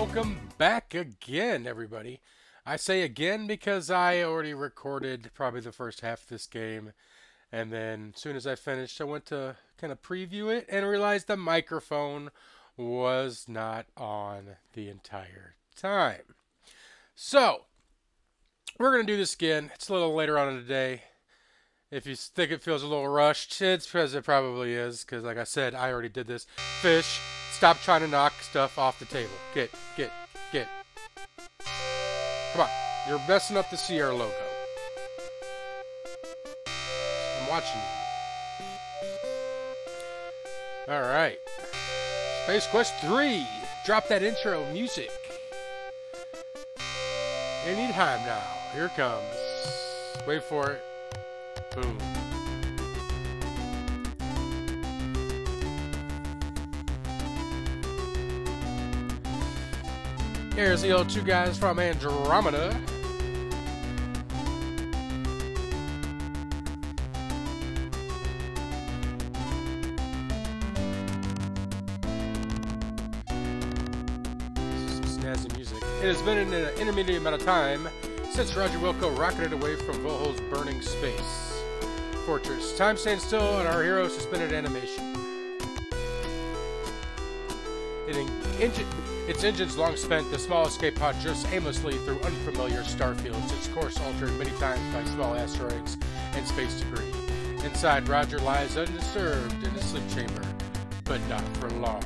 welcome back again, everybody. I say again because I already recorded probably the first half of this game, and then as soon as I finished, I went to kind of preview it and realized the microphone was not on the entire time. So, we're going to do this again. It's a little later on in the day. If you think it feels a little rushed, it's because it probably is, because like I said, I already did this. Fish, stop trying to knock stuff off the table. Get. Come on. You're messing up the Sierra logo. I'm watching you. Alright. Space Quest 3. Drop that intro music. Anytime now. Here it comes. Wait for it. Boom. Here's the old two guys from Andromeda. This is some snazzy music. It has been an intermediate amount of time since Roger Wilco rocketed away from Volhol's burning space fortress. Time stands still and our hero suspended animation. Its engines long spent, the small escape pod drifts aimlessly through unfamiliar star fields, its course altered many times by small asteroids and space debris. Inside, Roger lies undisturbed in a sleep chamber, but not for long.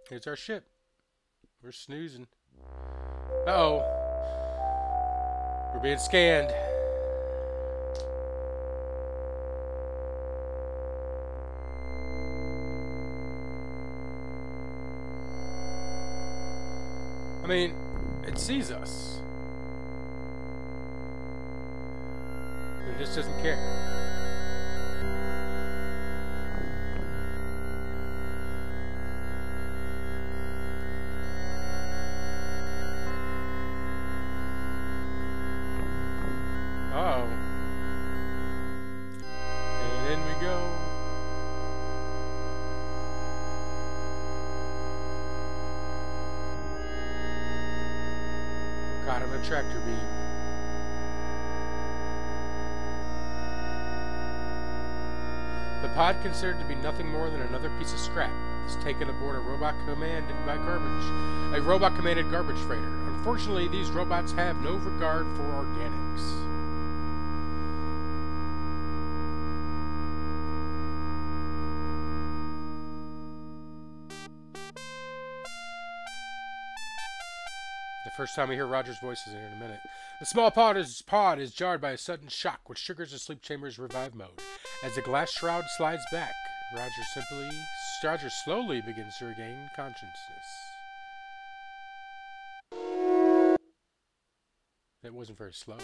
Here's our ship. We're snoozing. Uh-oh. We're being scanned. I mean, it sees us. It just doesn't care. Tractor beam. The pod, considered to be nothing more than another piece of scrap, is taken aboard a robot commanded garbage freighter. Unfortunately, these robots have no regard for organics. First time we hear Roger's voice is in a minute. The small pod is jarred by a sudden shock, which triggers the sleep chamber's revive mode. As the glass shroud slides back, Roger slowly begins to regain consciousness. That wasn't very slow.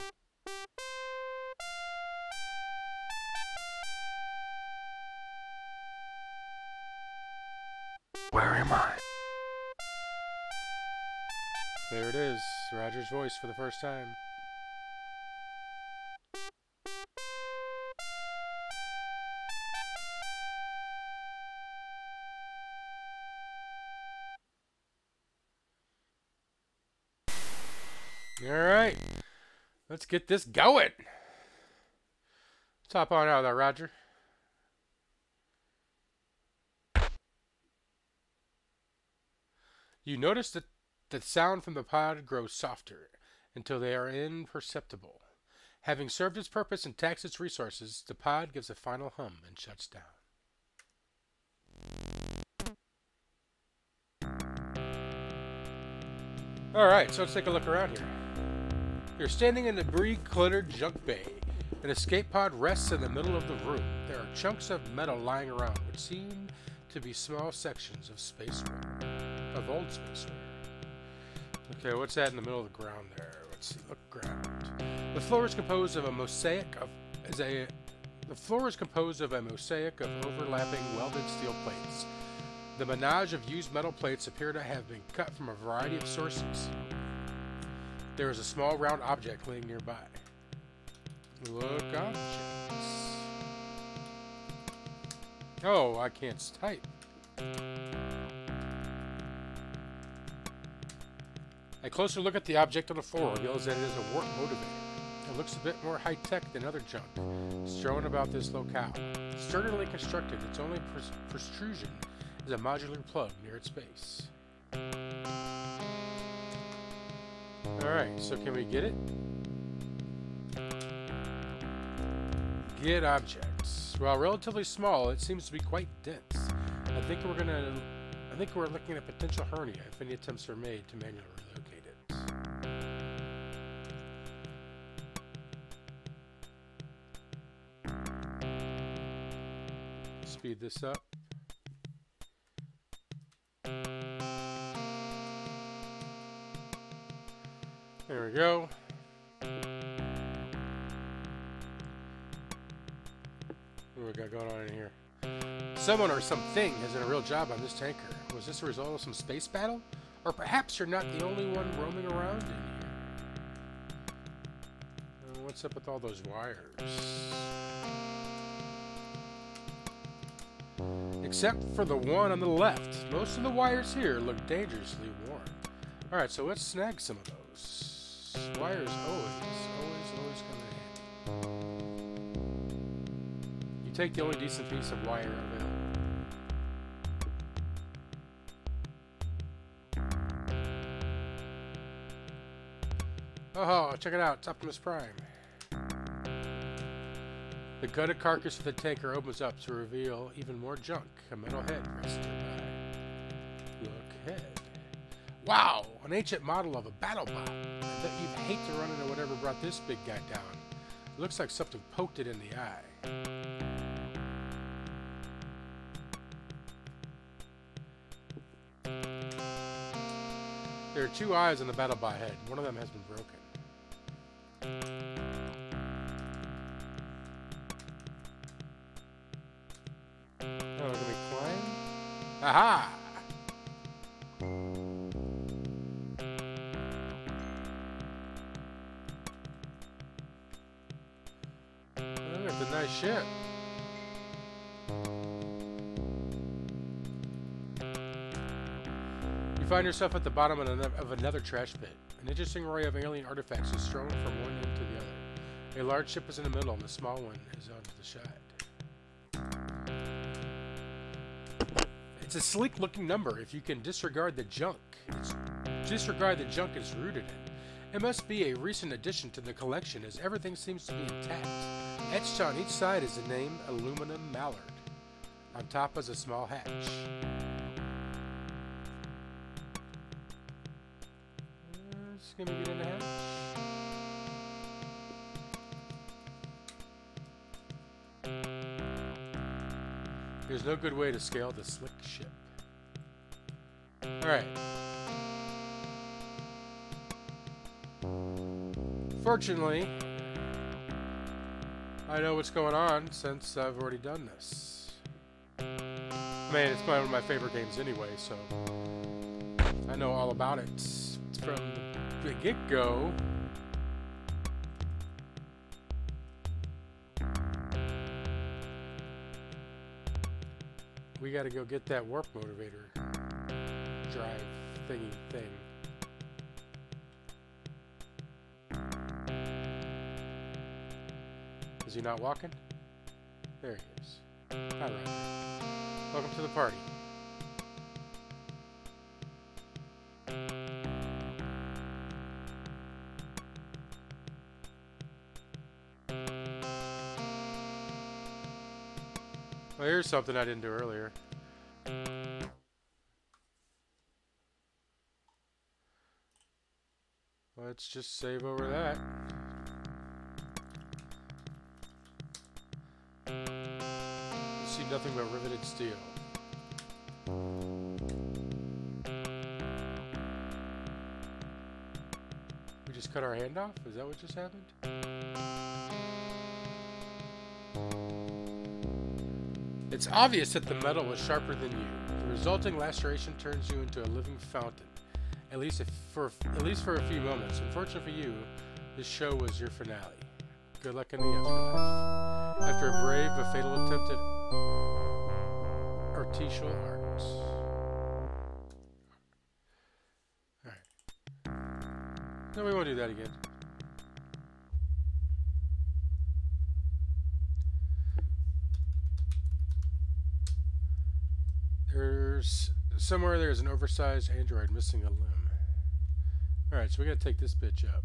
Where am I? There it is, Roger's voice for the first time. Alright, let's get this going. Top on out of there, Roger. You notice that the sound from the pod grows softer until they are imperceptible. Having served its purpose and taxed its resources, the pod gives a final hum and shuts down. Alright, so let's take a look around here. You're standing in the debris-cluttered junk bay. An escape pod rests in the middle of the room. There are chunks of metal lying around, which seem to be small sections of spaceware. Of old spaceware. Okay, what's that in the middle of the ground there? Let's see. Look, ground. The floor is composed of a mosaic of overlapping welded steel plates. The menage of used metal plates appear to have been cut from a variety of sources. There is a small round object laying nearby. Look objects. Oh, I can't type. A closer look at the object on the floor reveals that it is a warp motivator. It looks a bit more high-tech than other junk strewn about this locale. Sturdily constructed, its only protrusion is a modular plug near its base. Alright, so can we get it? Get objects. While relatively small, it seems to be quite dense. I think we're looking at a potential hernia if any attempts are made to manually relocate it. Speed this up. There we go. What do we got going on in here? Someone or something has done a real job on this tanker. Was this a result of some space battle? Or perhaps you're not the only one roaming around in here. What's up with all those wires? Except for the one on the left. Most of the wires here look dangerously worn. Alright, so let's snag some of those. Wires always come in handy. You take the only decent piece of wire available. Oh, check it out. It's Optimus Prime. The gutted carcass of the tanker opens up to reveal even more junk. A metal head rests nearby. Look ahead. Wow! An ancient model of a battle bot. I bet you'd hate to run into whatever brought this big guy down. It looks like something poked it in the eye. There are two eyes on the battle bot head. One of them has been broken. Oh, can we climb? Aha! That's a nice ship. You find yourself at the bottom of another trash pit. An interesting array of alien artifacts is strewn from one end to the other. A large ship is in the middle, and the small one is on the side. It's a sleek-looking number if you can disregard the junk. It's rooted in. It must be a recent addition to the collection, as everything seems to be intact. Etched on each side is the name Aluminum Mallard. On top is a small hatch. Just gonna get in the hatch. There's no good way to scale the slick ship. Alright. Fortunately, I know what's going on since I've already done this. I mean, it's one of my favorite games anyway, so I know all about it from the get-go. We gotta go get that warp motivator drive thingy thing. Is he not walking? There he is. All right. Welcome to the party. Well, here's something I didn't do earlier. Let's just save over that. You see nothing but riveted steel. We just cut our hand off? Is that what just happened? It's obvious that the metal was sharper than you. The resulting laceration turns you into a living fountain. at least for a few moments. Unfortunately for you, this show was your finale. Good luck in the afterlife. After a brave but fatal attempt at artificial arts. Alright. No, we won't do that again. Somewhere there's an oversized android missing a limb. Alright, so we gotta take this bitch up.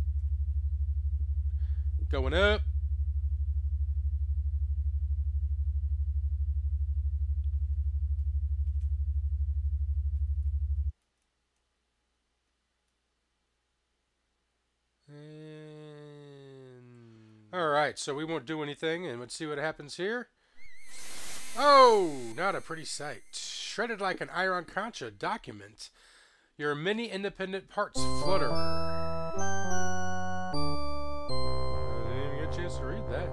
Going up. Alright, so we won't do anything, and let's see what happens here. Oh, not a pretty sight. Shredded like an iron concha document. Your many independent parts flutter. I didn't even get a chance to read that.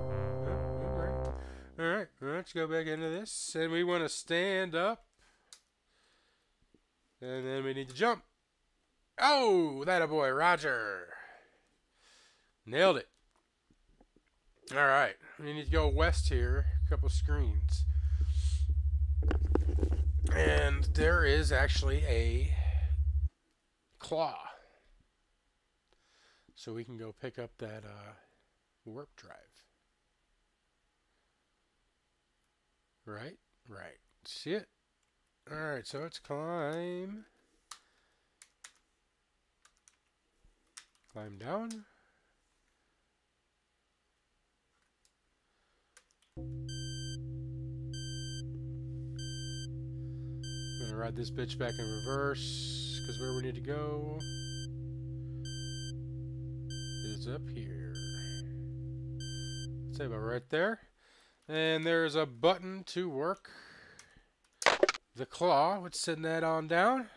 Oh, Alright, let's go back into this. And we want to stand up. And then we need to jump. Oh, that a boy, Roger. Nailed it. Alright, we need to go west here. A couple screens. And there is actually a claw. So we can go pick up that warp drive. Right? Right. See it? Alright, so let's climb. Climb down. I'm gonna ride this bitch back in reverse, because where we need to go is up here. Say about right there. And there's a button to work the claw. Let's send that on down.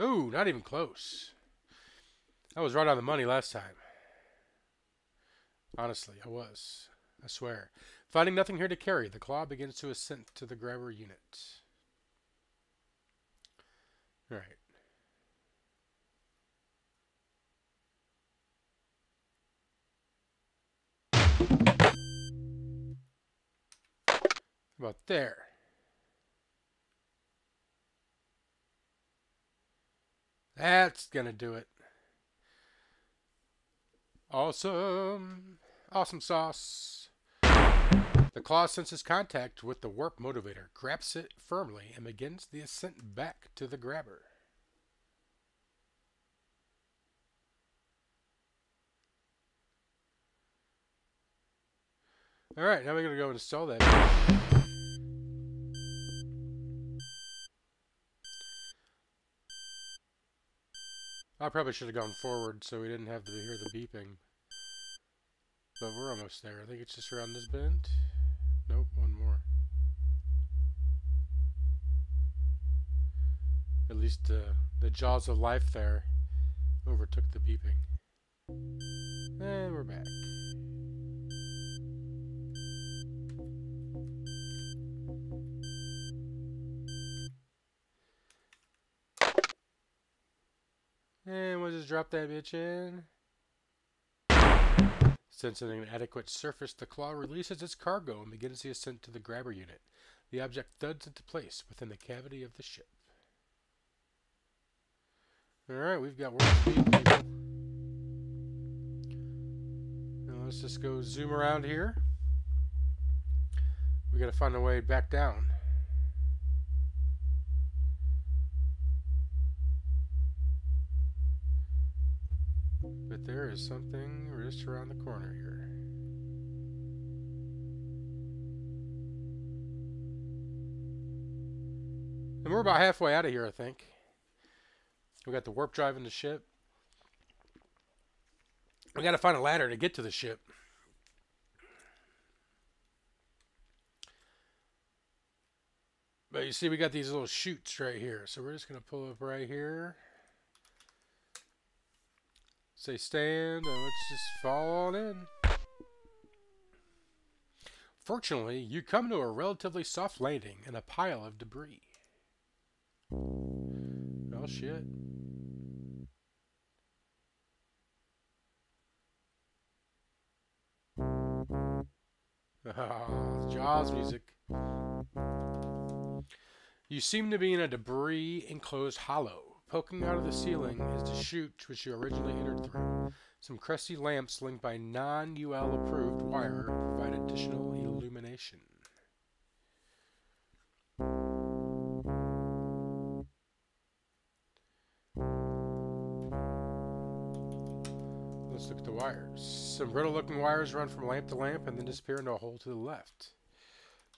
Ooh, not even close. I was right on the money last time. Honestly, I was. I swear. Finding nothing here to carry, the claw begins to ascend to the grabber unit. Alright. About there. That's gonna do it. Awesome. Awesome sauce. The claw senses contact with the warp motivator, grabs it firmly, and begins the ascent back to the grabber. Alright, now we're going to go install that. I probably should have gone forward so we didn't have to hear the beeping. But we're almost there. I think it's just around this bend. Nope, one more. At least the jaws of life there overtook the beeping. And we're back. And we'll just drop that bitch in. Sensing an adequate surface, the claw releases its cargo and begins the ascent to the grabber unit. The object thuds into place within the cavity of the ship. Alright, we've got warp speed, people. Now let's just go zoom around here. We gotta find a way back down. But there is something just around the corner here. And we're about halfway out of here, I think. We got the warp drive in the ship. We got to find a ladder to get to the ship. But you see, we got these little chutes right here. So we're just going to pull up right here. Say stand, and let's just fall on in. Fortunately, you come to a relatively soft landing in a pile of debris. Oh, shit. Oh, Jaws music. You seem to be in a debris-enclosed hollow. Poking out of the ceiling is the chute which you originally entered through. Some crusty lamps linked by non-UL approved wire provide additional illumination. Let's look at the wires. Some brittle-looking wires run from lamp to lamp and then disappear into a hole to the left.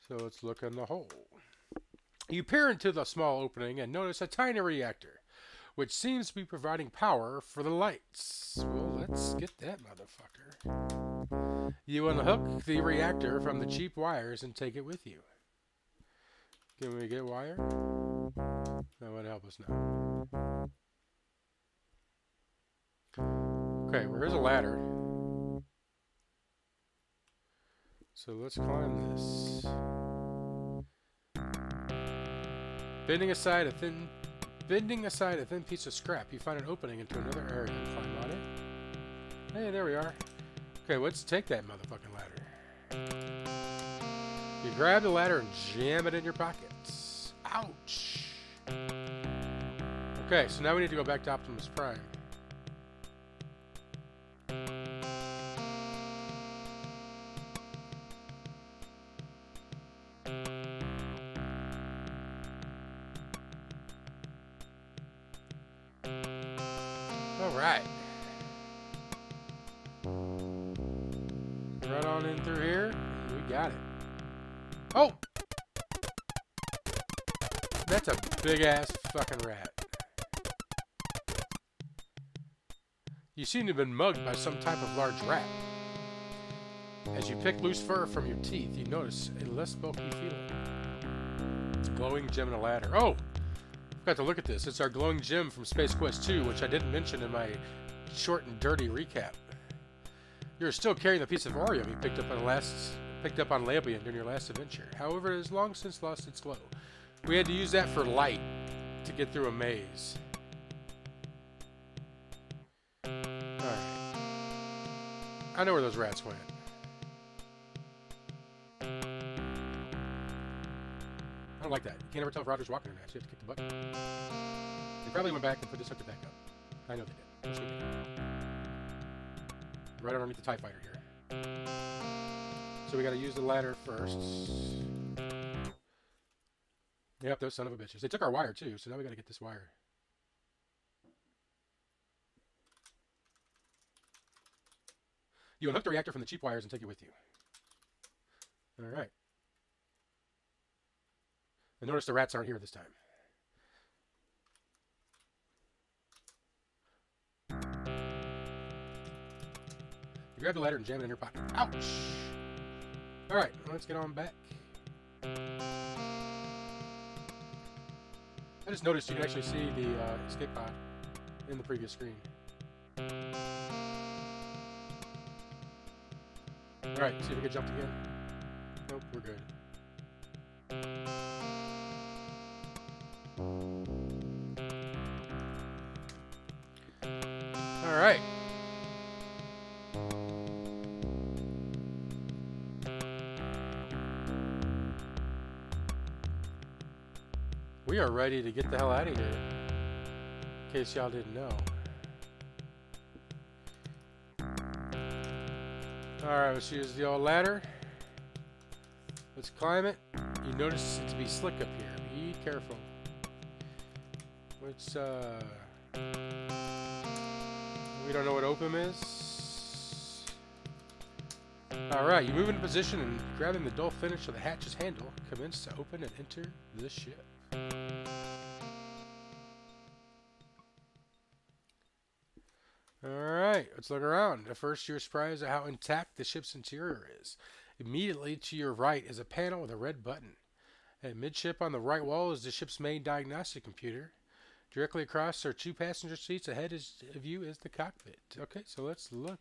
So let's look in the hole. You peer into the small opening and notice a tiny reactor, which seems to be providing power for the lights. Well, let's get that motherfucker. You unhook the reactor from the cheap wires and take it with you. Can we get wire? That would help us now. Okay, well, here's a ladder. So let's climb this. Bending aside a thin piece of scrap, you find an opening into another area and climb on it. Hey, there we are. Okay, let's take that motherfucking ladder. You grab the ladder and jam it in your pockets. Ouch! Okay, so now we need to go back to Optimus Prime. Alright. Right on in through here. We got it. Oh! That's a big-ass fucking rat. You seem to have been mugged by some type of large rat. As you pick loose fur from your teeth, you notice a less bulky feeling. It's a glowing gem in a ladder. Oh! Forgot to look at this. It's our glowing gem from Space Quest 2, which I didn't mention in my short and dirty recap. You're still carrying the piece of Oreo you picked up on Labian during your last adventure. However, it has long since lost its glow. We had to use that for light to get through a maze. Alright. I know where those rats went. I don't like that. You can't ever tell if Roger's walking or not, so you have to kick the button. They probably went back and put this hook back up. I know they did. Let's get it. Right underneath the TIE fighter here. So we gotta use the ladder first. Yep, those son of a bitches. They took our wire too, so now we gotta get this wire. You unhook the reactor from the cheap wires and take it with you. Alright. And notice the rats aren't here this time. You grab the ladder and jam it in your pocket. Ouch! Alright, let's get on back. I just noticed you can actually see the escape pod in the previous screen. Alright, see if we can jump again. Nope, we're good. Alright. We are ready to get the hell out of here. In case y'all didn't know. Alright, let's use the old ladder. Let's climb it. You notice it to be slick up here. Be careful. Let's, we don't know what opium is. Alright, you move into position and grabbing the dull finish of the hatch's handle, commence to open and enter the ship. Alright, let's look around. At first, you're surprised at how intact the ship's interior is. Immediately to your right is a panel with a red button. At midship on the right wall is the ship's main diagnostic computer. Directly across are 2 passenger seats. Ahead of you is the cockpit. Okay, so let's look.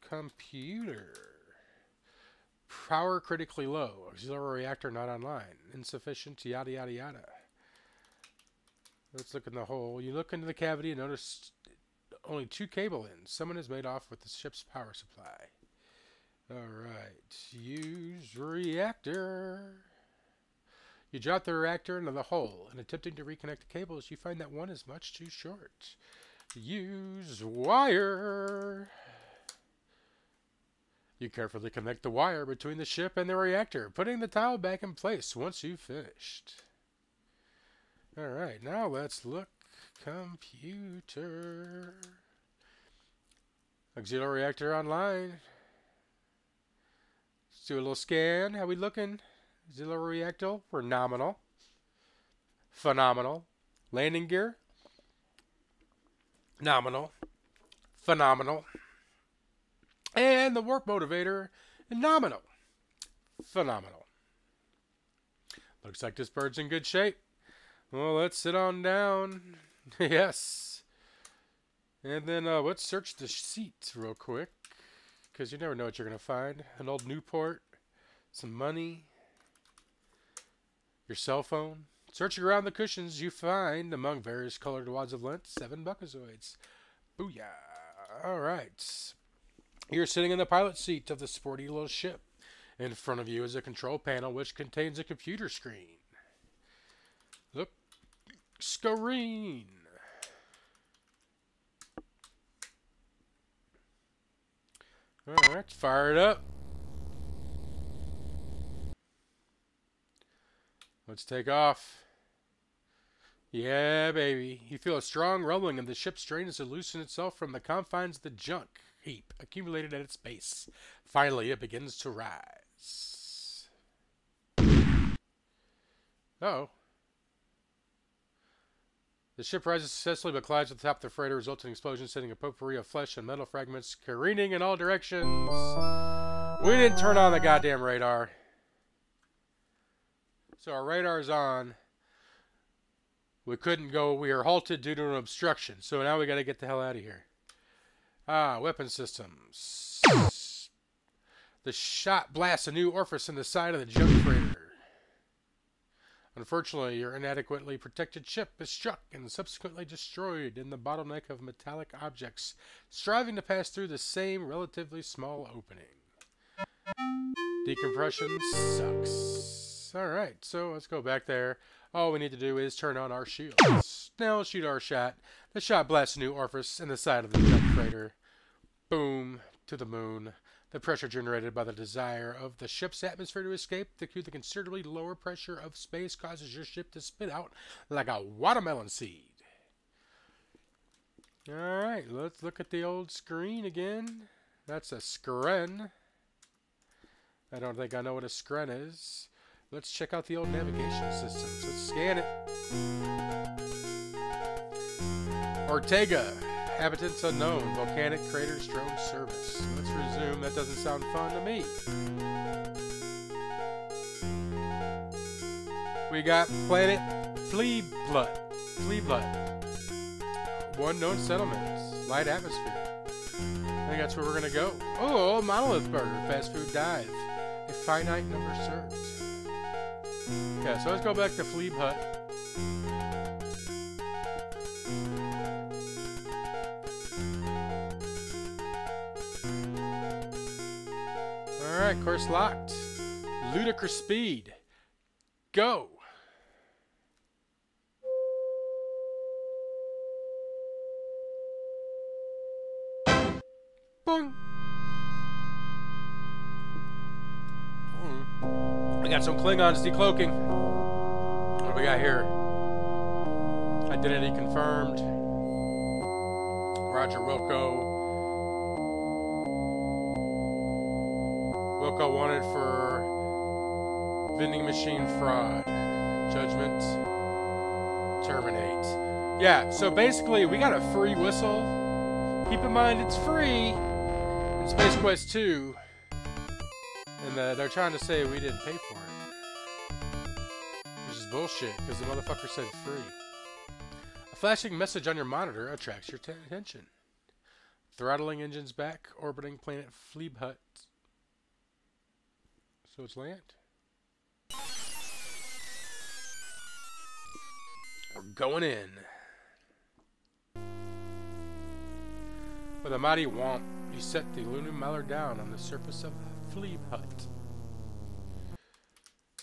Computer. Power critically low. Auxiliary reactor not online. Insufficient, yada yada yada. Let's look in the hole. You look into the cavity and notice only 2 cable ends. Someone has made off with the ship's power supply. Alright. Use reactor. You drop the reactor into the hole, and attempting to reconnect the cables, you find that one is much too short. Use wire. You carefully connect the wire between the ship and the reactor, putting the tile back in place once you've finished. Alright, now let's look. Computer. Auxiliary reactor online. Let's do a little scan. How we looking? Auxiliary reactor. We're nominal. Phenomenal. Landing gear. Nominal. Phenomenal. And the warp motivator. Nominal. Phenomenal. Looks like this bird's in good shape. Well, let's sit on down. Yes. And then let's search the seats real quick, because you never know what you're going to find. An old Newport, some money, your cell phone. Searching around the cushions, you find, among various colored wads of lint, 7 buckazoids. Booyah. All right. You're sitting in the pilot seat of the sporty little ship. In front of you is a control panel which contains a computer screen. Look, screen. Alright, fire it up. Let's take off. Yeah, baby. You feel a strong rumbling and the ship's strain to loosen itself from the confines of the junk heap accumulated at its base. Finally, it begins to rise. Uh-oh. The ship rises successfully but collides with the top of the freighter, resulting in an explosion, sending a potpourri of flesh and metal fragments careening in all directions. We didn't turn on the goddamn radar. So our radar's on. We couldn't go. We are halted due to an obstruction. So now we got to get the hell out of here. Weapon systems. The shot blasts a new orifice in the side of the junk freighter. Unfortunately, your inadequately protected ship is struck and subsequently destroyed in the bottleneck of metallic objects, striving to pass through the same relatively small opening. Decompression sucks. Alright, so let's go back there. All we need to do is turn on our shields. Now we'll shoot our shot. The shot blasts a new orifice in the side of the junk freighter. Boom, to the moon. The pressure generated by the desire of the ship's atmosphere to escape to the considerably lower pressure of space causes your ship to spit out like a watermelon seed. Alright, let's look at the old screen again. That's a scren. I don't think I know what a scren is. Let's check out the old navigation systems. Let's scan it. Ortega. Habitants unknown. Volcanic craters drone service. Let's resume. That doesn't sound fun to me. We got planet Fleablut. One known settlement. Light atmosphere. I think that's where we're going to go. Oh, Monolith Burger. Fast food dive. A finite number served. Okay, so let's go back to Fleab Hut. Alright, course locked. Ludicrous speed. Go! Boing! We got some Klingons decloaking. What do we got here? Identity confirmed. Roger Wilco. Wilco wanted for vending machine fraud. Judgment. Terminate. Yeah, so basically we got a free whistle. Keep in mind it's free in Space Quest 2. And they're trying to say we didn't pay for it. Which is bullshit, because the motherfucker said free. A flashing message on your monitor attracts your attention. Throttling engines back, orbiting planet Fleab Hut. So it's land. We're going in. With a mighty womp, you set the lunar mallard down on the surface of the flea hut.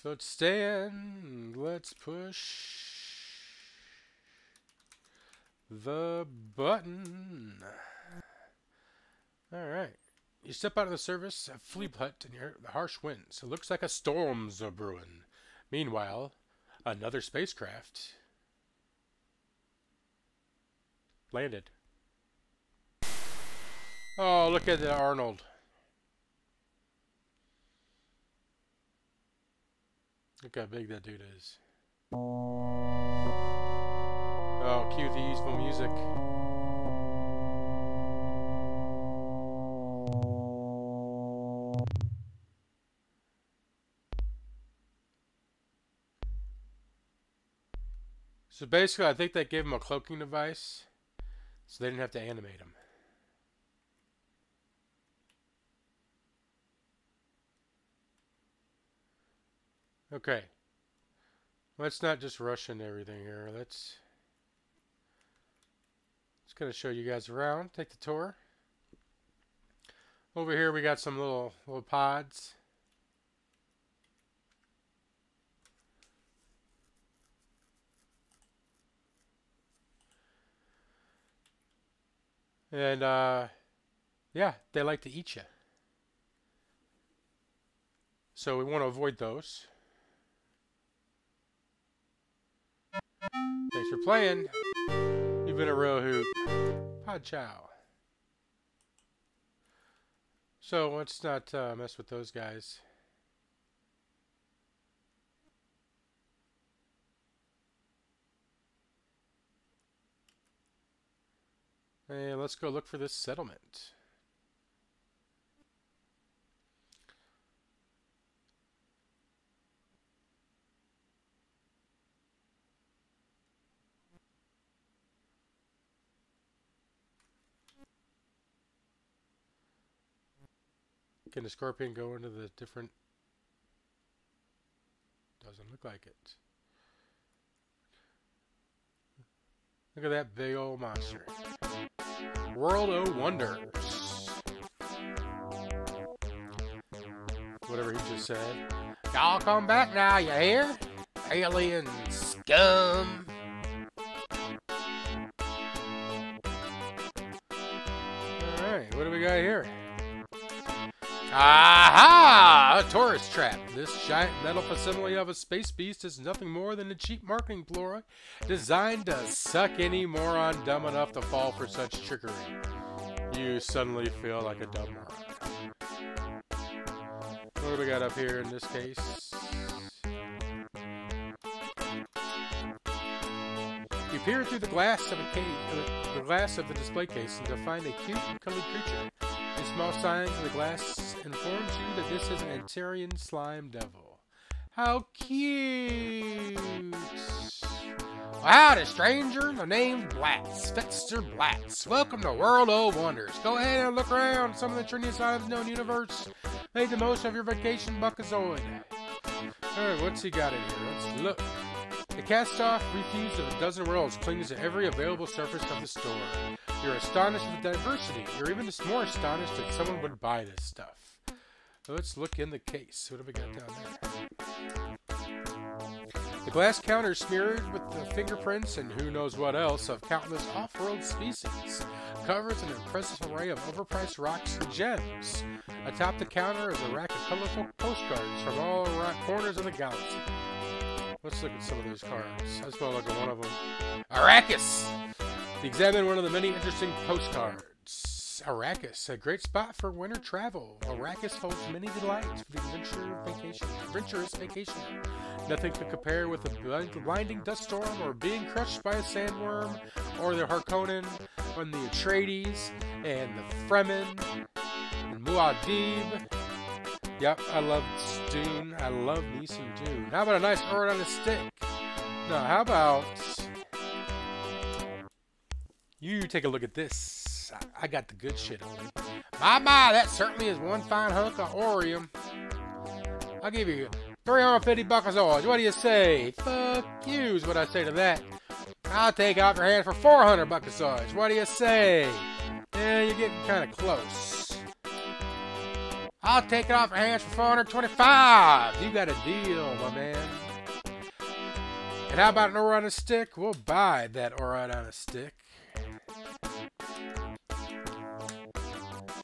Let's stand. Let's push the button. Alright. You step out of the surface of flea hut and you hear the harsh winds. It looks like a storm's a brewing. Meanwhile, another spacecraft landed. Oh, look at the Arnold. Look how big that dude is. Oh, cue the useful music. So basically, I think they gave him a cloaking device, so they didn't have to animate him. Okay. Let's not just rush into everything here. Let's kind of show you guys around. Take the tour. Over here we got some little pods. And yeah, they like to eat you. So we want to avoid those. Thanks for playing. You've been a real hoot. Pod chow. So let's not mess with those guys. And let's go look for this settlement. Can the scorpion go into the different... Doesn't look like it. Look at that big old monster. World of Wonders. Whatever he just said. Y'all come back now, you hear? Alien scum. Alright, what do we got here? Aha! A tourist trap. This giant metal facsimile of a space beast is nothing more than a cheap marketing ploy designed to suck any moron dumb enough to fall for such trickery. You suddenly feel like a dumb moron. What do we got up here in this case? You peer through the glass of the glass of the display case and to find a cute and cuddly creature. The small signs in the glass informs you that this is an Antarian slime devil. How cute! Well, howdy, stranger. The name's Blatz. Fetzer Blatz. Welcome to World of Wonders. Go ahead and look around some of the trendiest items known universe. Make the most of your vacation, Buckazoid. Alright, what's he got in here? Let's look. The cast-off refuse of a dozen rolls clings to every available surface of the store. You're astonished at the diversity. You're even more astonished that someone would buy this stuff. So let's look in the case. What do we got down there? The glass counter is smeared with the fingerprints and who knows what else of countless off-world species. Covers an impressive array of overpriced rocks and gems. Atop the counter is a rack of colorful postcards from all corners of the galaxy. Let's look at some of those cards. I just want to look at one of them. Arrakis! Examine one of the many interesting postcards. Arrakis, a great spot for winter travel. Arrakis holds many delights for the adventurous vacationer. Nothing can compare with the blinding dust storm, or being crushed by a sandworm, or the Harkonnen, or the Atreides, and the Fremen, and Muad'Dib. Yep, I love Dune. I love me some Dune. How about a nice bird on a stick? No, how about... You take a look at this. I got the good shit on me. My, that certainly is one fine hunk of Orium. I'll give you 350 buckazoids. What do you say? Fuck you is what I say to that. I'll take it off your hands for 400 buckazoids. What do you say? Yeah, you're getting kind of close. I'll take it off your hands for 425. You got a deal, my man. And how about an ore on a stick? We'll buy that ore on a stick.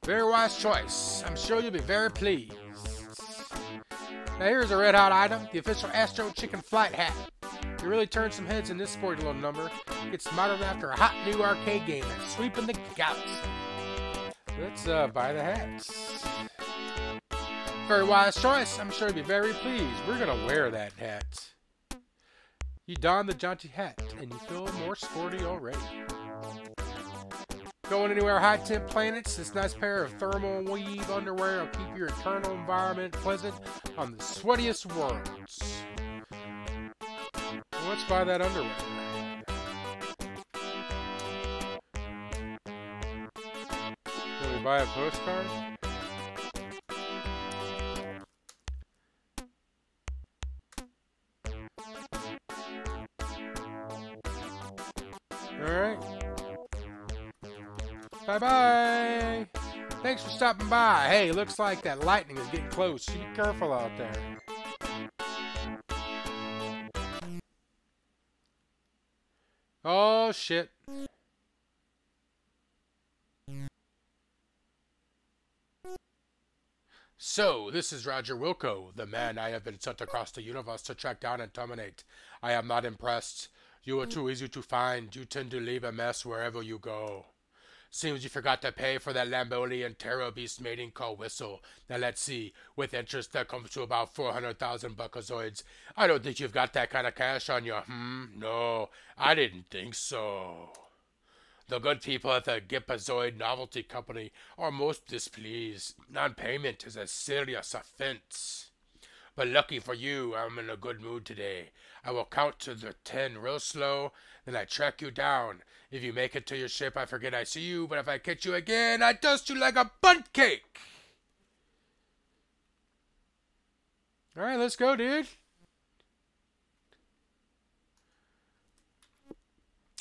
Very wise choice. I'm sure you'll be very pleased. Now here's a red hot item, the official Astro Chicken Flight Hat. You really turn some heads in this sporty little number. It's modeled after a hot new arcade game that's sweeping the galaxy. Let's buy the hats. Very wise choice. I'm sure you'll be very pleased. We're gonna wear that hat. You don the jaunty hat, and you feel more sporty already. Going anywhere high temp planets, this nice pair of thermal weave underwear will keep your internal environment pleasant on the sweatiest worlds. Well, let's buy that underwear. Can we buy a postcard? Alright. Bye-bye. Thanks for stopping by. Hey, looks like that lightning is getting close. You be careful out there. Oh, shit. So, this is Roger Wilco, the man I have been sent across the universe to track down and terminate. I am not impressed. You are too easy to find. You tend to leave a mess wherever you go. Seems you forgot to pay for that Lambolian Terror Beast mating call whistle. Now let's see. With interest, that comes to about 400,000 buckazoids. I don't think you've got that kind of cash on you, No, I didn't think so. The good people at the Gipazoid Novelty Company are most displeased. Non-payment is a serious offense. But lucky for you, I'm in a good mood today. I will count to the 10 real slow, then I track you down. If you make it to your ship, I forget I see you, but if I catch you again, I dust you like a bundt cake. Alright, let's go, dude.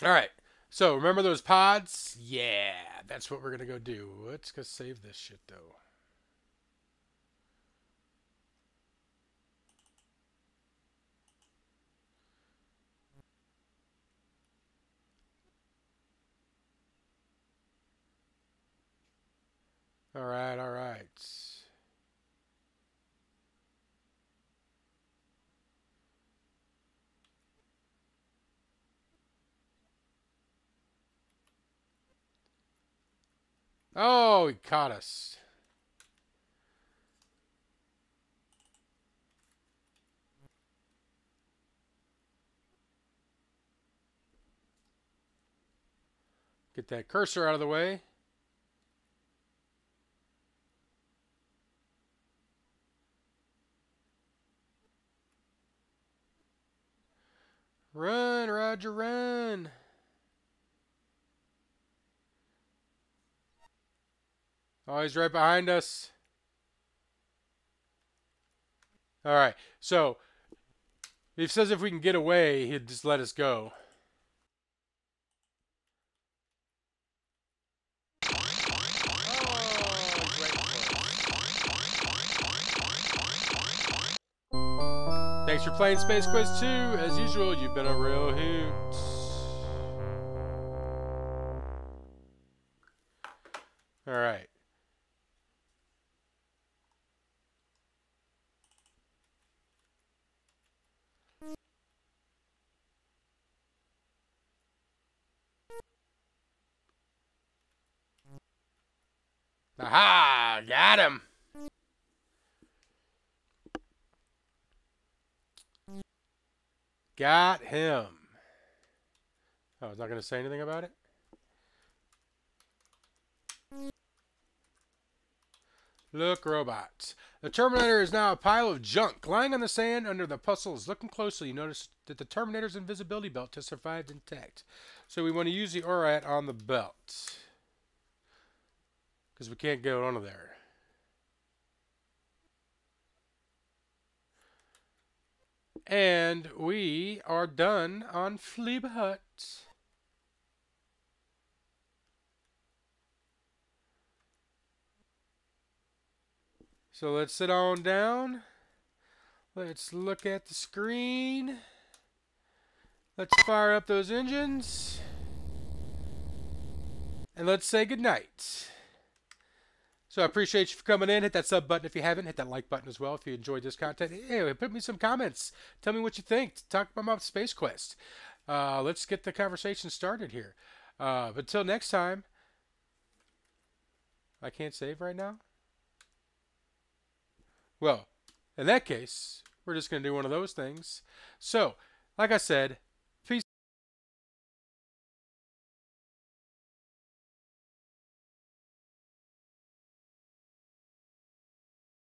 Alright, so remember those pods? Yeah, that's what we're gonna go do. Let's go save this shit, though. Alright, alright. Oh, he caught us. Get that cursor out of the way. Run, Roger, run. Oh, he's right behind us. Alright, so he says if we can get away, he'd just let us go. Thanks for playing Space Quiz 2. As usual, you've been a real hoot. Alright. Aha! Got him! Got him. Oh, I was not going to say anything about it? Look, robots. The Terminator is now a pile of junk. Lying on the sand under the puzzles. Looking closely, you notice that the Terminator's invisibility belt has survived intact. So we want to use the ORAT on the belt. Because we can't go under there. And we are done on Flea Hut. So let's sit on down. Let's look at the screen. Let's fire up those engines. And let's say goodnight. So I appreciate you for coming in. Hit that sub button if you haven't. Hit that like button as well if you enjoyed this content. Anyway, put me some comments. Tell me what you think. Talk about Space Quest. Let's get the conversation started here. But until next time, I can't save right now. Well, in that case, we're just going to do one of those things. So, like I said, peace.